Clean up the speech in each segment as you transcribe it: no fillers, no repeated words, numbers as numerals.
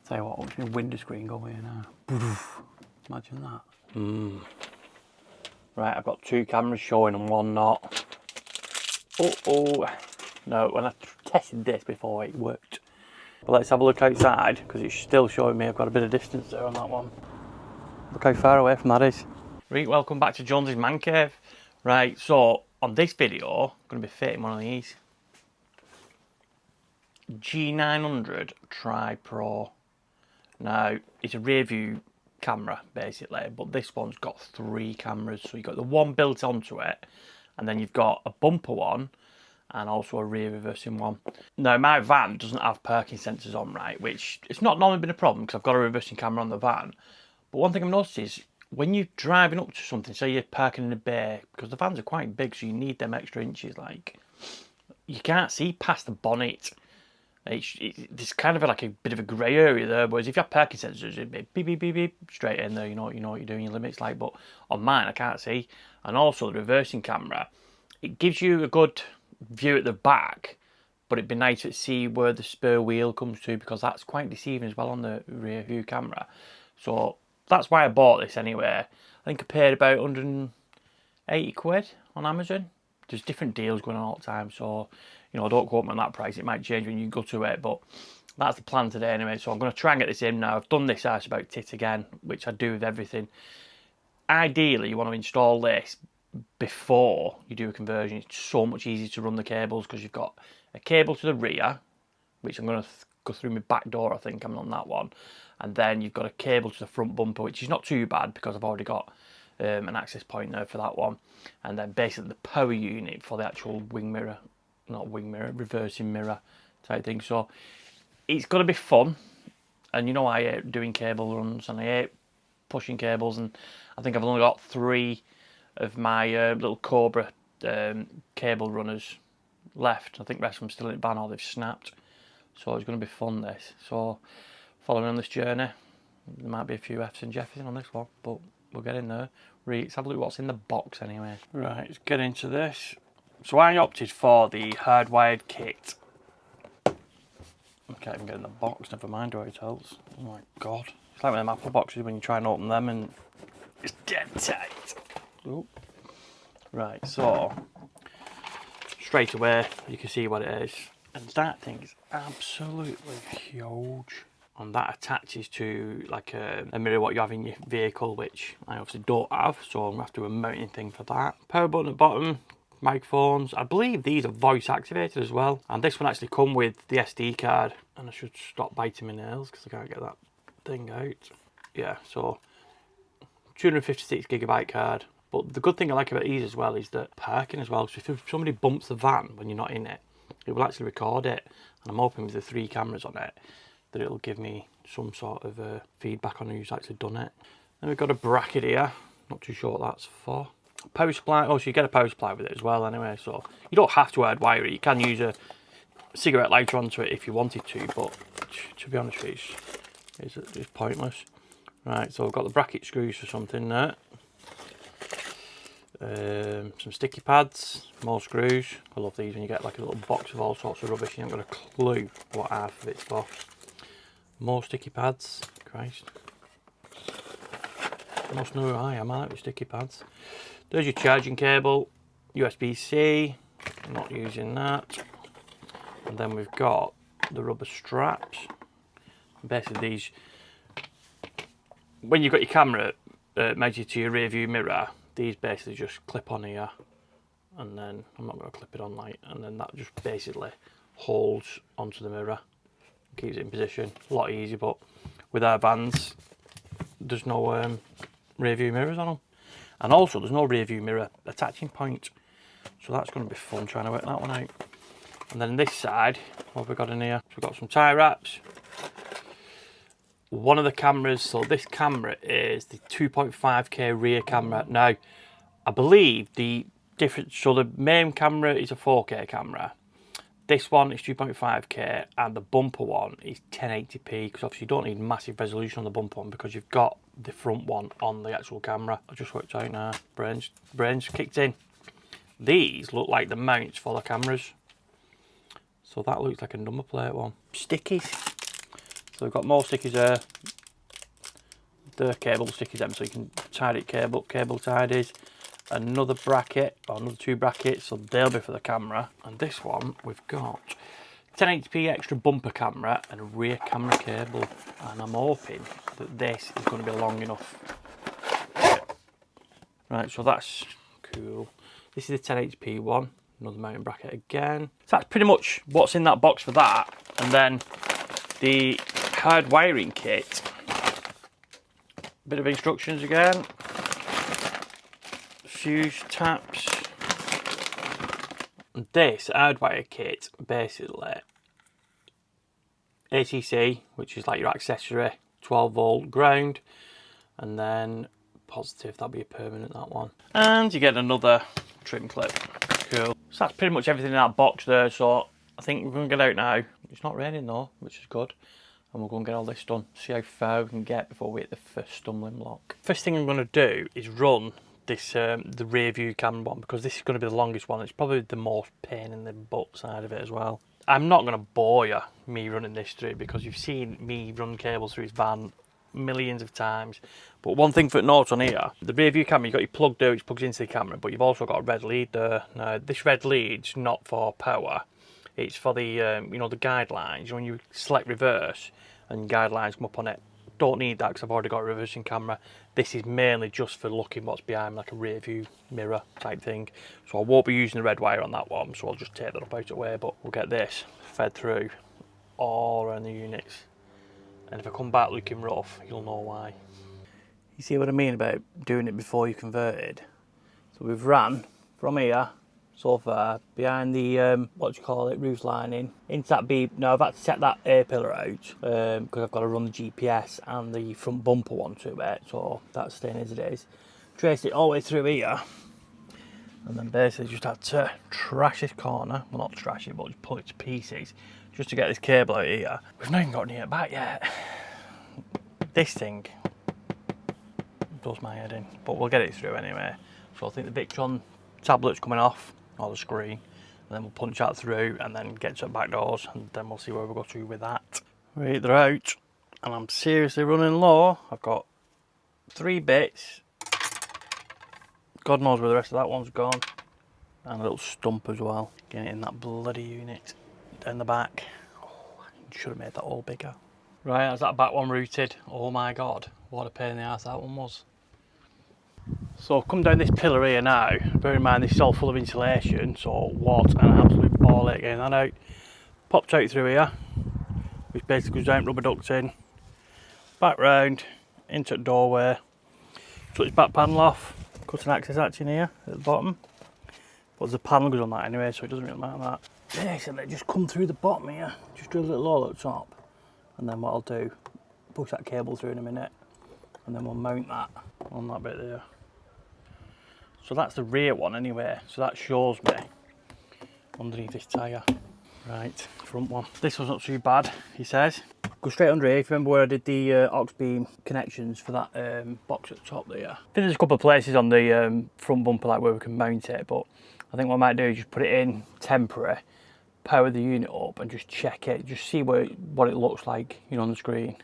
Tell you what, watch my window screen go here now. Imagine that. Right, I've got 2 cameras showing and 1 not. Oh. No, when I tested this before, it worked. But let's have a look outside, because it's still showing me I've got a bit of distance there on that one. Look how far away from that is. Right, welcome back to Jones's Man Cave. Right, so on this video, I'm going to be fitting one of these. G900 Pro. Now, it's a rear view camera, basically, but this one's got 3 cameras. So you've got the one built onto it, and then you've got a bumper one, and also a rear reversing one. Now, my van doesn't have parking sensors on, right, which it's not normally been a problem because I've got a reversing camera on the van. But one thing I've noticed is when you're driving up to something, say you're parking in a bay, because the vans are quite big, so you need them extra inches, like, you can't see past the bonnet. There's kind of like a bit of a grey area there, whereas if you have parking sensors, it'd be beep, beep, beep, beep, straight in there, you know what you're doing, your limits, like, but on mine, I can't see. And also the reversing camera, it gives you a good view at the back, but it'd be nice to see where the spare wheel comes to, because that's quite deceiving as well on the rear view camera. So that's why I bought this anyway. I think I paid about 180 quid on Amazon. There's different deals going on all the time, so you know, don't quote me on that price, it might change when you go to it, but that's the plan today anyway. So I'm going to try and get this in now. I've done this house about tit again, which I do with everything. Ideally, you want to install this before you do a conversion. It's so much easier to run the cables because you've got a cable to the rear, which I'm going to go through my back door, I think I'm on that one, and then you've got a cable to the front bumper, which is not too bad because I've already got an access point there for that one, and then basically the power unit for the actual wing mirror, not wing mirror, reversing mirror type thing. So it's going to be fun, and you know I hate doing cable runs and I hate pushing cables, and I think I've only got 3 of my little Cobra cable runners left. I think the rest of them still in the van or they've snapped. So it's going to be fun, this. So follow me on this journey. There might be a few F's and Jeffs on this one, but we'll get in there. Right, let's have a look at what's in the box anyway. Right, let's get into this. So I opted for the hardwired kit. I can't even get in the box, never mind how it tells. Oh my god. It's like with them Apple boxes when you try and open them and it's dead tight. Ooh. Right, so straight away you can see what it is. And that thing is absolutely huge. And that attaches to like a mirror what you have in your vehicle, which I obviously don't have, so I'm going to have to do a mounting thing for that. Power button at the bottom, microphones. I believe these are voice activated as well. And this one actually come with the SD card. And I should stop biting my nails because I can't get that thing out. Yeah, so 256 gigabyte card. But the good thing I like about these as well is that parking as well. So if somebody bumps the van when you're not in it, it will actually record it. And I'm hoping with the 3 cameras on it that it'll give me some sort of feedback on who's actually done it. Then we've got a bracket here. Not too sure what that's for. Power supply. Oh, so you get a power supply with it as well anyway. So you don't have to hardwire it. You can use a cigarette lighter onto it if you wanted to, but to be honest with you, it's pointless. Right, so I've got the bracket screws for something there. Some sticky pads, more screws. I love these when you get like a little box of all sorts of rubbish. You haven't got a clue what half of it's for. More sticky pads. Christ. I must know who I am, aren't I, with sticky pads. There's your charging cable, USB-C. I'm not using that. And then we've got the rubber straps. Basically these, when you've got your camera mounted to your rear view mirror, these basically just clip on here, and then I'm not going to clip it on light, and then that just basically holds onto the mirror, keeps it in position. A lot easier, but with our vans there's no rear view mirrors on them, and also there's no rear view mirror attaching point, so that's going to be fun trying to work that one out. And then this side, what have we got in here? So we've got some tie wraps. One of the cameras, so this camera is the 2.5K rear camera. Now, I believe the difference, so the main camera is a 4K camera. This one is 2.5K and the bumper one is 1080p, because obviously you don't need massive resolution on the bumper one because you've got the front one on the actual camera. I just worked out now, brains kicked in. These look like the mounts for the cameras. So that looks like a number plate one. Stickies. So we've got more stickers there. The cable stickers them, so you can tie it cable tidies. Another bracket, or another 2 brackets, so they'll be for the camera. And this one, we've got 1080p extra bumper camera and a rear camera cable. And I'm hoping that this is going to be long enough. Right, so that's cool. This is the 1080p one, another mounting bracket again. So that's pretty much what's in that box for that. And then the hard wiring kit. Bit of instructions again. Fuse taps. And this hardwire kit, basically, ATC, which is like your accessory, 12 volt ground, and then positive, that'll be a permanent, that one. And you get another trim clip. Cool. So that's pretty much everything in that box there, so I think we're going to get out now. It's not raining though, which is good. And we'll go and get all this done, see how far we can get before we hit the first stumbling block. First thing I'm going to do is run this the rear view camera one, because this is going to be the longest one. It's probably the most pain in the butt side of it as well. I'm not going to bore you me running this through, because you've seen me run cables through his van millions of times. But one thing for note on here, the rear view camera, you've got your plug there which plugs into the camera, but you've also got a red lead there. Now this red lead's not for power, it's for the you know, the guidelines. When you select reverse and guidelines come up on it, don't need that because I've already got a reversing camera. This is mainly just for looking what's behind, like a rear view mirror type thing. So I won't be using the red wire on that one, so I'll just take that up out of the way. But we'll get this fed through all around the units, and if I come back looking rough, you'll know why. You see what I mean about doing it before you converted? So we've ran from here so far behind the what do you call it, roof lining into that beam. Now I've had to set that air pillar out because I've got to run the GPS and the front bumper one to it, so that's staying as it is. Traced it all the way through here, and then basically just had to trash this corner, well not trash it, but just pull it to pieces just to get this cable out here. We've not even got near it back yet. This thing does my head in, but we'll get it through anyway. So I think the Victron tablet's coming off, or the screen, and then we'll punch that through and then get to the back doors, and then we'll see where we go to with that. Right, they're out, and I'm seriously running low. I've got 3 bits. God knows where the rest of that one's gone. And a little stump as well. Getting it in that bloody unit down the back. Oh, I should have made that all bigger. Right, that's that back one routed. Oh my god, what a pain in the ass that one was. So I've come down this pillar here now. Bear in mind this is all full of insulation, so what an absolute ball ache getting that out. Popped out through here, which basically goes down, rubber ducting, back round into the doorway, took this back panel off, cut an access hatch in here at the bottom, but the panel goes on that anyway, so it doesn't really matter that. Basically just come through the bottom here, just drill a little hole at the top, and then what I'll do, push that cable through in a minute, and then we'll mount that on that bit there. So that's the rear one anyway, so that shows me underneath this tyre. Right, front one. This was not too bad, he says. Go straight under here. If you remember where I did the aux beam connections for that box at the top there. I think there's a couple of places on the front bumper like where we can mount it, but I think what I might do is just put it in temporary, power the unit up and just check it, just see what it looks like, you know, on the screen,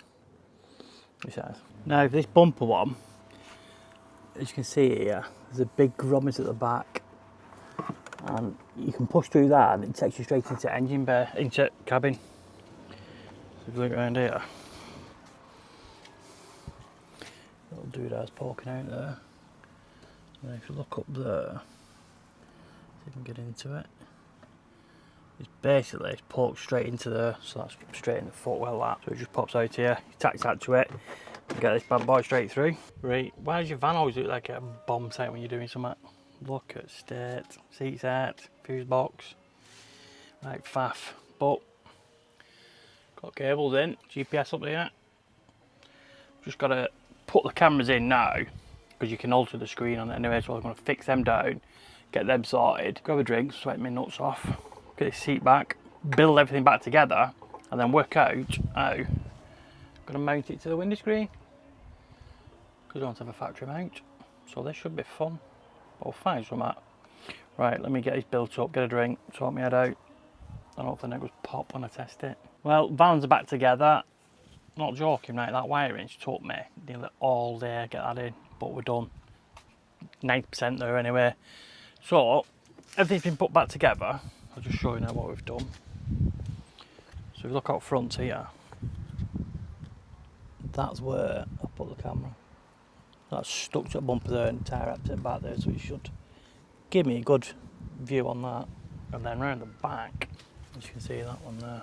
he says. Now for this bumper one, as you can see here, there's a big grommet at the back, and you can push through that and it takes you straight into engine bay, into cabin. So if you look around here, little doodads poking out there. And if you look up there, see if you can get into it. It's basically, it's poked straight into there, so that's straight in the footwell that. So it just pops out here, you tack that to it, and get this bad boy straight through. Right, why does your van always look like a bomb site when you're doing something? Look at state, seat set, fuse box, right faff. But, got cables in, GPS up there. Just got to put the cameras in now, because you can alter the screen on it anyway, so I'm going to fix them down, get them sorted, grab a drink, sweat my nuts off, get this seat back, build everything back together, and then work out how I'm going to mount it to the window screen, because I don't have a factory mount, so this should be fun. I'll find some out. Right, let me get this built up, get a drink, sort my head out, and hopefully it goes pop when I test it. Well, vans are back together. Not joking, right? That wiring took me nearly all day to get that in, but we're done. 90% there anyway. So everything's been put back together. I'll just show you now what we've done. So if you look out front here, that's where I put the camera. That's stuck to a bumper there and tie wrapped it back there, so it should give me a good view on that. And then round the back, as you can see that one there,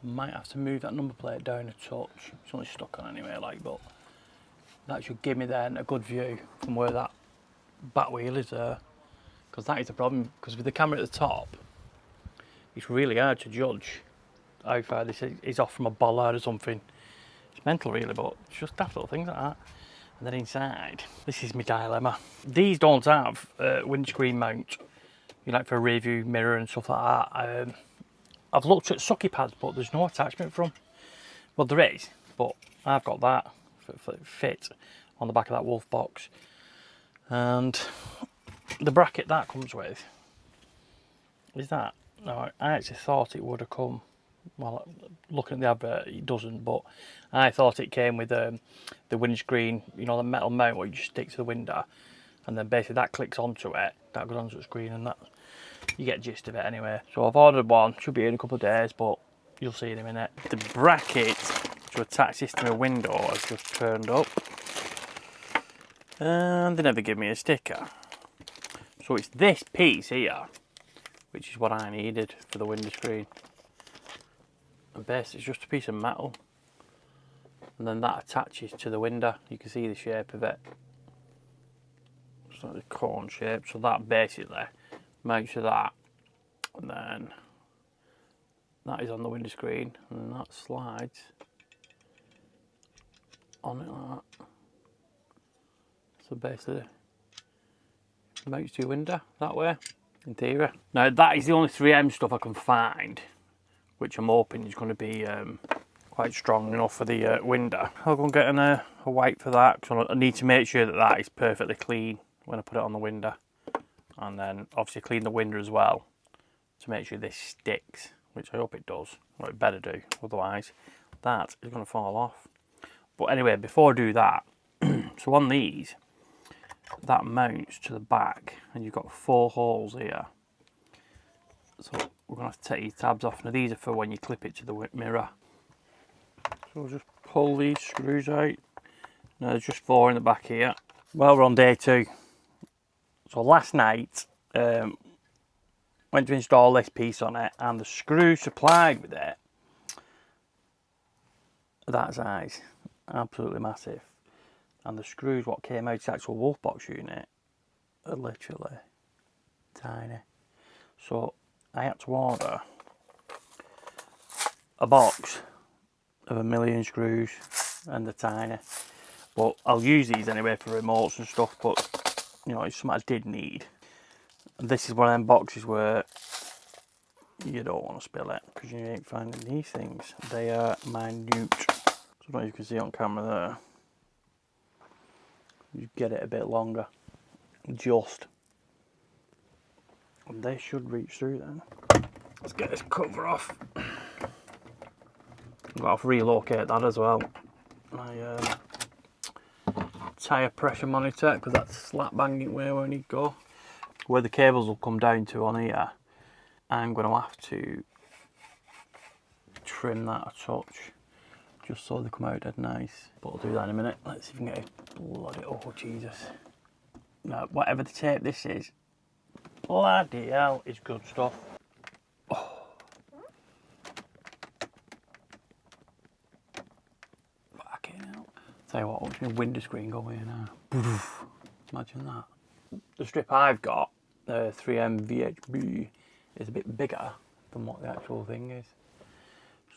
I might have to move that number plate down a touch. It's only stuck on anyway, like, but that should give me then a good view from where that back wheel is there. Because that is the problem, because with the camera at the top, it's really hard to judge how far this is off from a bollard or something. It's mental really, but it's just daft little things like that. And then inside, this is my dilemma. These don't have windscreen mount, you know, like for a rear view mirror and stuff like that. I've looked at sucky pads, but there's no attachment from. Well, there is, but I've got that for fit on the back of that Wolfbox. And the bracket that comes with is that. Now, I actually thought it would have come, well, looking at the advert, it doesn't, but I thought it came with the windscreen, you know, the metal mount where you just stick to the window, and then basically that clicks onto it, that goes onto the screen, and that, you get the gist of it anyway. So I've ordered one, should be in a couple of days, but you'll see in a minute. The bracket to attach this to my window has just turned up, and they never give me a sticker. So it's this piece here, which is what I needed for the window screen. And basically it's just a piece of metal, and then that attaches to the window. You can see the shape of it. It's like a cone shape, so that basically mounts to that, and then that is on the window screen, and then that slides on it like that. So basically mounts to your window that way, in theory. Now that is the only 3M stuff I can find, which I'm hoping is going to be quite strong enough for the window. I'll go and get a wipe for that, because I need to make sure that that is perfectly clean when I put it on the window. And then obviously clean the window as well to make sure this sticks, which I hope it does. Well, it better do, otherwise that is going to fall off. But anyway, before I do that, so on these, that mounts to the back, and you've got 4 holes here. So we're going to have to take these tabs off. Now these are for when you clip it to the mirror. So we'll just pull these screws out. Now there's just 4 in the back here. Well, we're on day 2. So last night, went to install this piece on it, and the screw supplied with it, that size, absolutely massive. And the screws what came out of the actual Wolfbox unit are literally tiny. So I had to order a box of 1,000,000 screws, and they're tiny. But I'll use these anyway for remotes and stuff, but you know, it's something I did need. And this is one of them boxes where you don't want to spill it, because you ain't finding these things. They are minute. So I don't know if you can see on camera there. You get it a bit longer, just. And they should reach through then. Let's get this cover off. I've got to relocate that as well. My tyre pressure monitor, because that's slap banging where I need to go. Where the cables will come down to on here, I'm going to have to trim that a touch, just so they come out dead nice. But I'll do that in a minute. Let's see if we can get it. Bloody, oh Jesus. Now, whatever the tape this is, bloody hell, it's good stuff. Oh. Fucking hell. Tell you what, watch my window screen go here now. Imagine that. The strip I've got, the 3M VHB, is a bit bigger than what the actual thing is.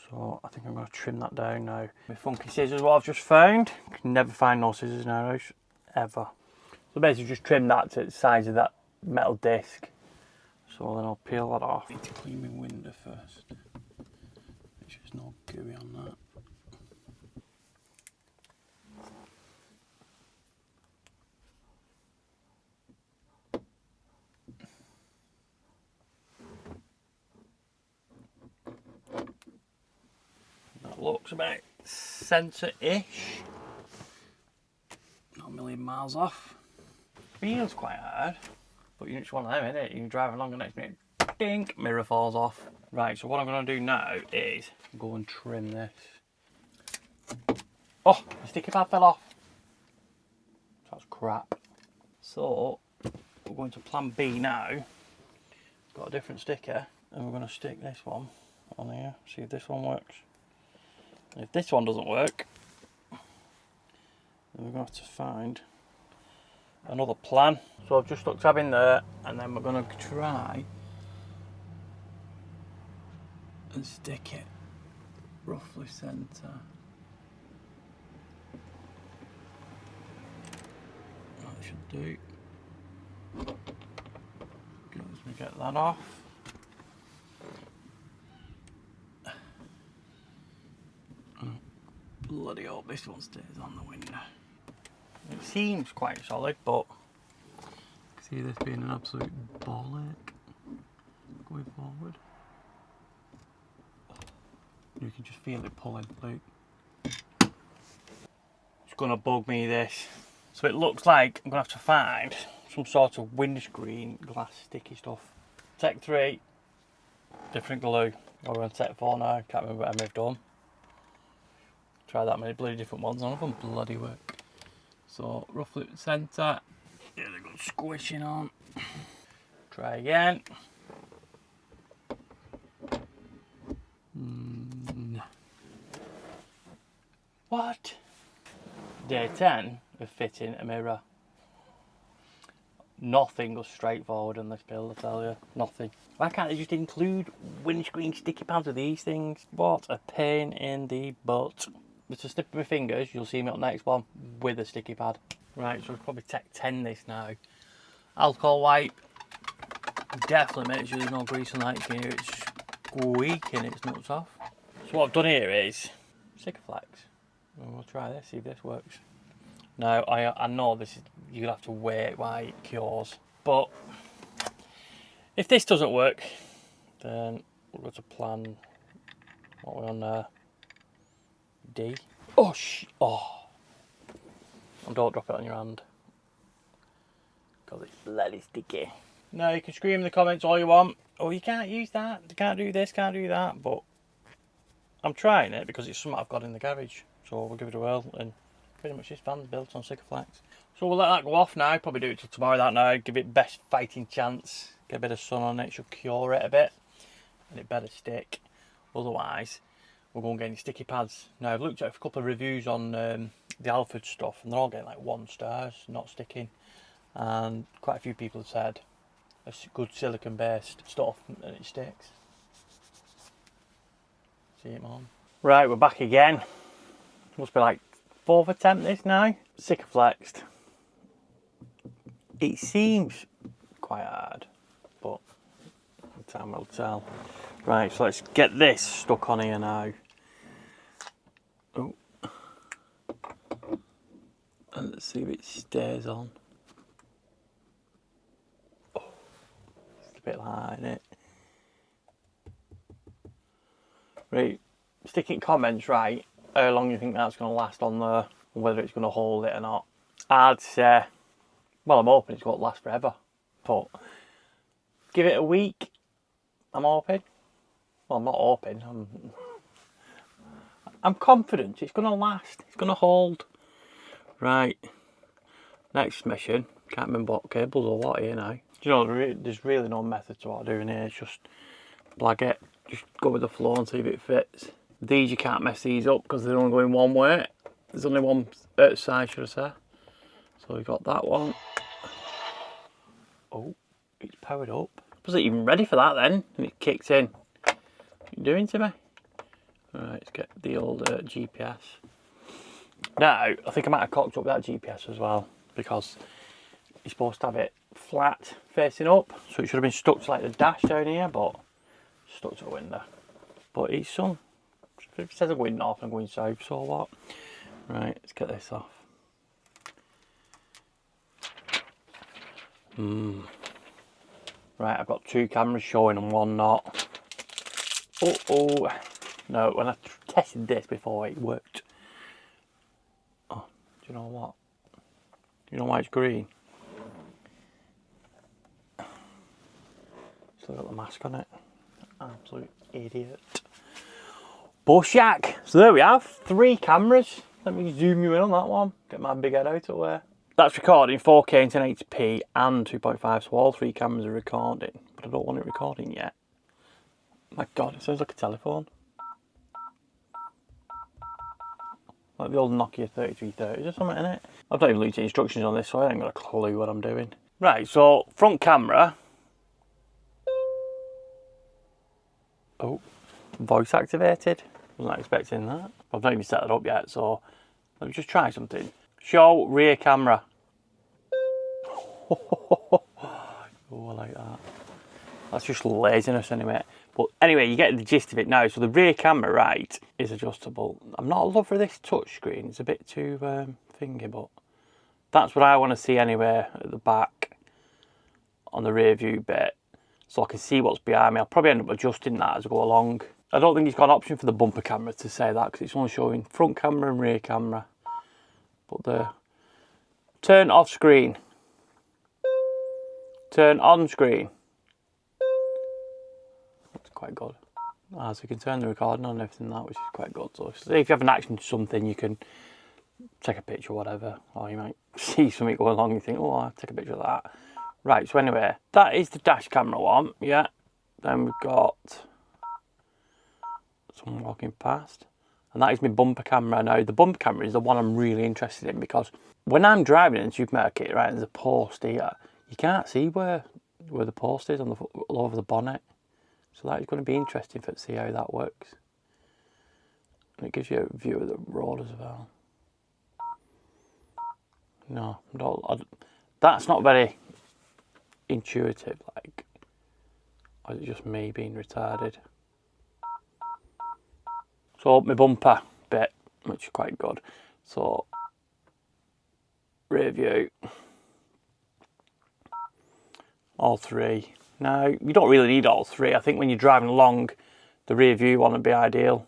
So I think I'm going to trim that down now. My funky scissors, what I've just found. You can never find no scissors nowadays, ever. So basically just trim that to the size of that metal disc. So then I'll peel that off. I need to clean my window first. Make sure there's no gooey on that. That looks about centre-ish. Not a million miles off. Feels quite hard, but you just want them, innit? You can drive along the next minute, dink, mirror falls off. Right, so what I'm going to do now is go and trim this. Oh, the sticky pad fell off. That's crap. So, we're going to plan B now. Got a different sticker, and we're going to stick this one on here, see if this one works. And if this one doesn't work, then we're going to have to find another plan. So I've just stuck tab in there, and then we're going to try and stick it roughly centre. That should do. Let me get that off. Bloody hope this one stays on the window. It seems quite solid, but I see this being an absolute bollock going forward. You can just feel it pulling, look. It's gonna bug me, this. So it looks like I'm gonna have to find some sort of windscreen glass sticky stuff. Tech 3, different glue. We're on Tech 4 now, can't remember what I've done. Try that many bloody different ones, none of them bloody work. So roughly centre, yeah, they've got squishing on. Try again. What? Day 10 of fitting a mirror. Nothing goes straight forward on this build, I tell you. Nothing. Why can't they just include windscreen sticky pads with these things? What a pain in the butt. With a snip of my fingers, you'll see me on the next one with a sticky pad. Right, so it's probably Tech 10 this now. Alcohol wipe. Definitely make sure there's no grease on that. You can hear it squeaking its nuts off. So what I've done here is Sikaflex. We'll try this, see if this works. Now, I know this is, you'll have to wait while it cures, but if this doesn't work, then we'll go to plan, what we're on there, D. Oh, and don't drop it on your hand, because it's bloody sticky. Now, you can scream in the comments all you want, oh, you can't use that, you can't do this, can't do that, but I'm trying it because it's something I've got in the garage, so we'll give it a whirl, and pretty much this van's built on Sikaflex. So we'll let that go off now, probably do it till tomorrow that night, give it best fighting chance, get a bit of sun on it, should cure it a bit, and it better stick. Otherwise, we'll go and get any sticky pads. Now I've looked at a couple of reviews on the Alfred stuff, and they're all getting like 1 stars, not sticking. And quite a few people have said it's good silicone based stuff and it sticks. See it on. Right, we're back again. Must be like 4th attempt this now. Sikaflexed. It seems quite hard, but time will tell. Right, so let's get this stuck on here now. Oh. And let's see if it stays on. Oh. It's a bit high, isn't it? Right, stick in comments, right, how long you think that's going to last on there, and whether it's going to hold it or not. I'd say, well, I'm hoping it's going to last forever, but give it a week, I'm hoping. Well, I'm not hoping, I'm confident it's going to last, it's going to hold. Right, next mission, can't remember what cables or what here now. Do you know, there's really no method to what I'm doing here, it's just blag it, just go with the flow and see if it fits. These, you can't mess these up because they're only going one way. There's only one side, should I say. So we've got that one. Oh, it's powered up. Wasn't even ready for that then, and it kicked in. What are you doing to me? Alright, let's get the old GPS. Now, I think I might have cocked up that GPS as well, because you're supposed to have it flat, facing up. So it should have been stuck to like the dash down here, but stuck to the window. But it's sun. It says I'm going north and I'm going south, so what? Right, let's get this off. Right, I've got 2 cameras showing and 1 not. Oh, no, when I tested this before it worked. Oh, do you know what? Do you know why it's green? Still got the mask on it. Absolute idiot. Bushyak. So there we have 3 cameras. Let me zoom you in on that one. Get my big head out of there. That's recording 4K and 1080p and 2.5, so all 3 cameras are recording. But I don't want it recording yet. My God, it sounds like a telephone. Like the old Nokia 3330s or something, innit? I've not even looked at instructions on this, so I ain't got a clue what I'm doing. Right, so front camera. Oh, voice activated. Wasn't expecting that. I've not even set that up yet, so let me just try something. Show rear camera. Oh, I like that. That's just laziness anyway. But anyway, you get the gist of it now. So the rear camera, right, is adjustable. I'm not a lover of this touch screen. It's a bit too thingy, but that's what I want to see anyway at the back on the rear view bit. So I can see what's behind me. I'll probably end up adjusting that as I go along. I don't think it's got an option for the bumper camera to say that because it's only showing front camera and rear camera. But the turn off screen, turn on screen. That's quite good. So you can turn the recording on and everything like that, which is quite good. So if you have an action to something, you can take a picture or whatever, or you might see something going along and you think, oh, I'll take a picture of that. Right, so anyway, that is the dash camera one, yeah. Then we've got someone walking past. And that is my bumper camera. Now, the bumper camera is the one I'm really interested in because when I'm driving in the supermarket, right, there's a post here, you can't see where the post is all over the bonnet. So that is going to be interesting to see how that works. And it gives you a view of the road as well. No, that's not very intuitive, like, or is it just me being retarded? So my bumper bit, which is quite good. So rear view, all 3. Now you don't really need all 3. I think when you're driving along, the rear view one would be ideal.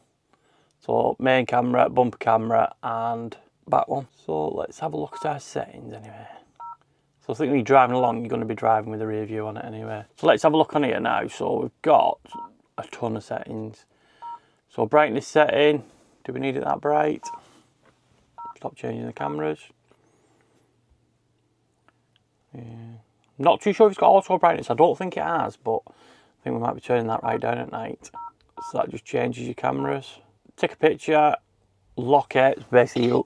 So main camera, bumper camera, and back one. So let's have a look at our settings anyway. So I think when you're driving along, you're going to be driving with the rear view on it anyway. So let's have a look on here now. So we've got a ton of settings. So brightness setting, do we need it that bright? Stop changing the cameras. Yeah. Not too sure if it's got auto brightness. I don't think it has, but I think we might be turning that right down at night. So that just changes your cameras. Take a picture, lock it, basically,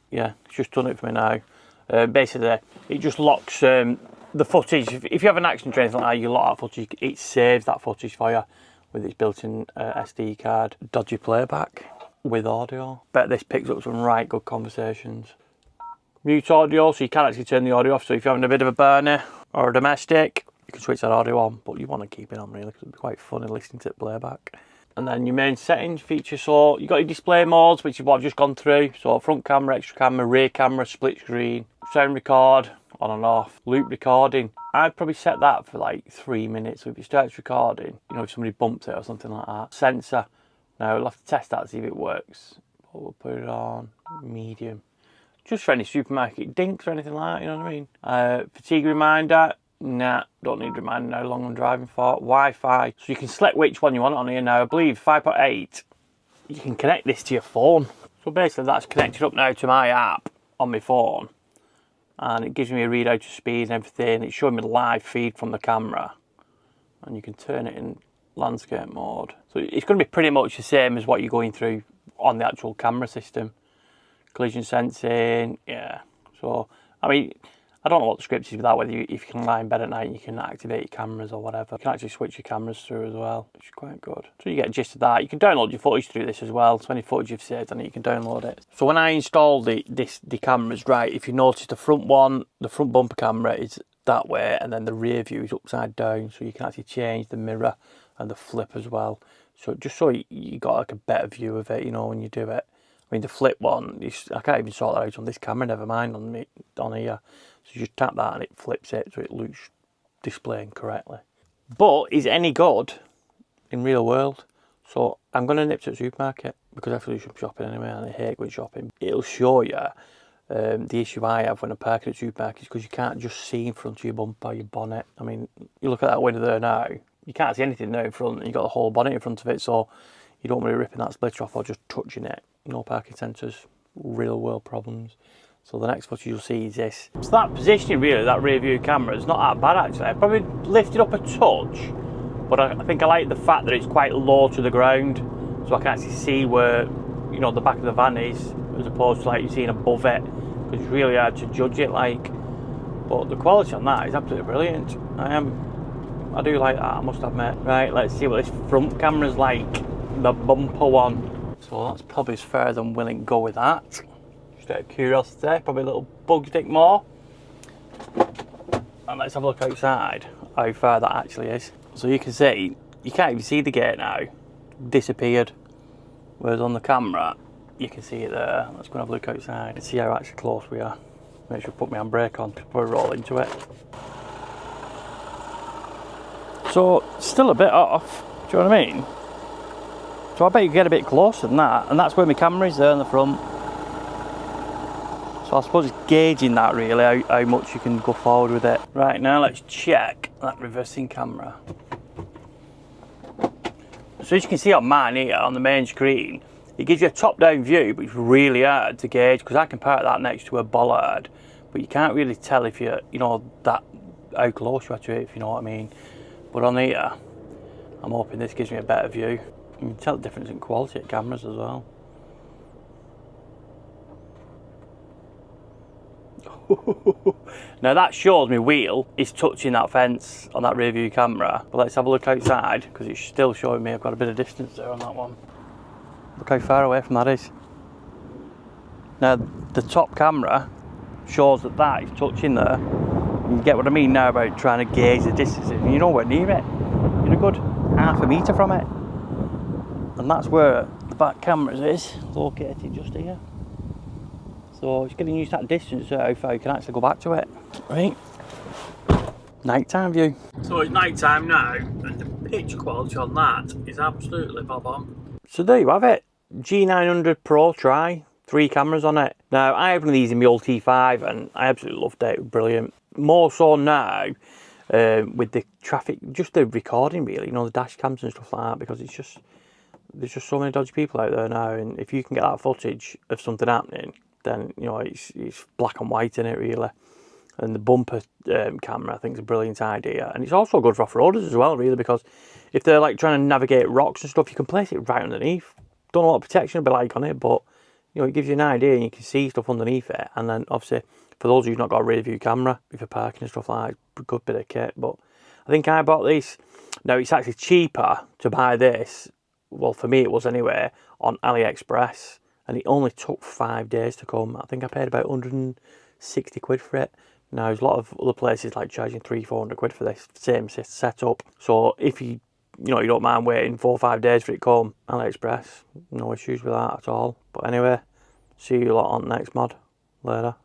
yeah, it's just done it for me now. Basically, it just locks the footage. If you have an accident or anything like that, you lock that footage, it saves that footage for you with its built-in SD card. Dodgy playback with audio. Bet this picks up some right good conversations. Mute audio, so you can actually turn the audio off. So if you're having a bit of a burner or a domestic, you can switch that audio on, but you want to keep it on really because it'd be quite funny listening to it playback. And then your main settings feature, so you got your display modes, which is what I've just gone through. So front camera, extra camera, rear camera, split screen, sound record, on and off, loop recording. I'd probably set that for like 3 minutes. So if it starts recording, you know, if somebody bumps it or something like that. Sensor, now we'll have to test that to see if it works. But we'll put it on medium. Just for any supermarket dinks or anything like that, you know what I mean? Fatigue reminder, nah, don't need reminder how long I'm driving for. Wi-Fi, so you can select which one you want on here now. I believe 5.8, you can connect this to your phone. So basically that's connected up now to my app on my phone. And it gives me a readout of speed and everything. It's showing me the live feed from the camera. And you can turn it in landscape mode. So it's going to be pretty much the same as what you're going through on the actual camera system. Collision sensing, yeah. So, I mean, I don't know what the script is with that, whether if you can lie in bed at night and you can activate your cameras or whatever. You can actually switch your cameras through as well, which is quite good. So you get a gist of that. You can download your footage through this as well. So any footage you've saved on it, you can download it. So when I installed the cameras, right, if you notice the front one, the front bumper camera is that way, and then the rear view is upside down. So you can actually change the mirror and the flip as well. So just so you got like a better view of it, you know, when you do it. I mean, the flip one, I can't even sort that out on this camera, never mind on here. So you just tap that and it flips it so it looks displaying correctly. But is it any good in real world? So I'm going to nip to the supermarket because I have to do some shopping anyway, and I hate going shopping. It'll show you the issue I have when I'm parking at supermarkets, because you can't just see in front of your bumper, your bonnet. I mean, you look at that window there now, you can't see anything now in front, and you've got the whole bonnet in front of it, so you don't want to be ripping that splitter off or just touching it. No parking sensors, real world problems. So the next footage you'll see is this. So that positioning really, that rear view camera, is not that bad actually. I probably lifted up a touch, but I think I like the fact that it's quite low to the ground, so I can actually see where, you know, the back of the van is, as opposed to like you're seeing above it, because it's really hard to judge it like. But the quality on that is absolutely brilliant. I do like that, I must admit. Right, let's see what this front camera's like, the bumper one. So that's probably as far as I'm willing to go with that. Just out of curiosity, probably a little bug stick more. And let's have a look outside, how far that actually is. So you can see, you can't even see the gate now, disappeared. Whereas on the camera, you can see it there. Let's go and have a look outside and see how actually close we are. Make sure I put my handbrake on before I roll into it. So, still a bit off, do you know what I mean? So I bet you can get a bit closer than that, and that's where my camera is there in the front. So I suppose it's gauging that really, how much you can go forward with it. Right, now let's check that reversing camera. So as you can see on mine here, on the main screen, it gives you a top-down view, but it's really hard to gauge, because I can park that next to a bollard, but you can't really tell if you're, you know, that how close you are to it, if you know what I mean. But on here, I'm hoping this gives me a better view. You can tell the difference in quality of cameras as well. Now that shows me wheel is touching that fence on that rear view camera. But let's have a look outside, because it's still showing me I've got a bit of distance there on that one. Look how far away from that is. Now the top camera shows that that is touching there. You get what I mean now about trying to gauge the distance. You're nowhere near it. You're a good half a metre from it. And that's where the back camera is, located just here. So it's getting used to that distance, so how far you can actually go back to it. Right. Nighttime view. So it's nighttime now, and the picture quality on that is absolutely bob on. So there you have it. G900 Pro Tri, 3 cameras on it. Now I have one of these in my old T5 and I absolutely loved it. It was brilliant. More so now with the traffic, just the recording really, you know, the dash cams and stuff like that, because it's just, there's just so many dodgy people out there now, and if you can get that footage of something happening, then you know it's black and white in it really. And the bumper camera I think is a brilliant idea, and it's also good for off-roaders as well really, because if they're like trying to navigate rocks and stuff, you can place it right underneath. Don't know what protection it'll be like on it, but you know, it gives you an idea and you can see stuff underneath it. And then obviously for those of you who've not got a rear view camera, if you're parking and stuff like that, it's a good bit of kit. But I think I bought this. Now it's actually cheaper to buy this, well for me it was anyway, on AliExpress, and it only took 5 days to come. I think I paid about 160 quid for it. Now there's a lot of other places like charging 300-400 quid for this same setup. So if you you don't mind waiting 4 or 5 days for it to come, AliExpress, no issues with that at all. But anyway, see you lot on the next mod later.